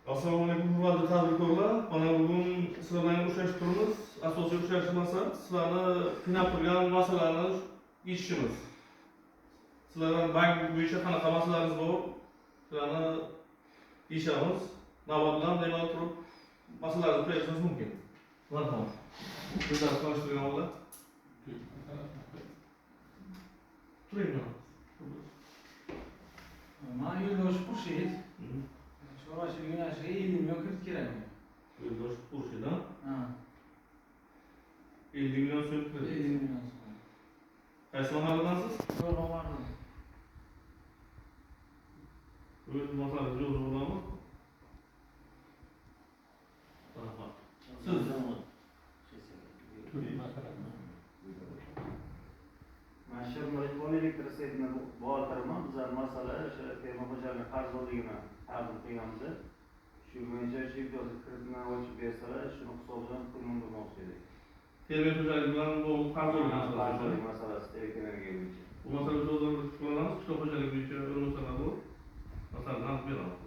Assalomu alaykum, hurmatli tadbirkorlar. Mana bugun sizlar bilan uchrashib turibmiz. Asosiy uchrashish maqsad sizlarni qiynab turgan masalalarni yechishimiz. Sizlardan bank bo'yicha qanaqa masalalarimiz bor? Sizlarni yechamiz. Navbat bilan demak turib masalalarni qo'yishimiz mumkin. Marhamat. Bizlar tanishtirgan bo'ladi. Turing. Men Yo'ldosh Xurshid. Chorvachilik yo'nalishiga 50 million kirit kerak. Yo'ldosh Xurshid, Ha. 50 million so'm kirit. 50 million so'm. Qaysi mahalladansiz? To'g'riman. O'z masalangiz yo'q bo'ladimi? Marhamat. Siz Mashhur elektr setini bo'g'irtirman. Bizlar masala o'sha ferma xo'jaligining qarzdorligini taqdim qilganmiz. Shu bo'yicha shiftoz kiritni ochib bersalar, shuni hisobidan pul undirmoqchi edik. fermer xo'jaligi bilan bu Qarzdorlik masalasi elektr energiya bo'yicha. bu masalada o'zimiz kuchlanamiz. Qishloq xo'jaligi bo'yicha o'rinbosarlar bor. Masalani aniq beramiz.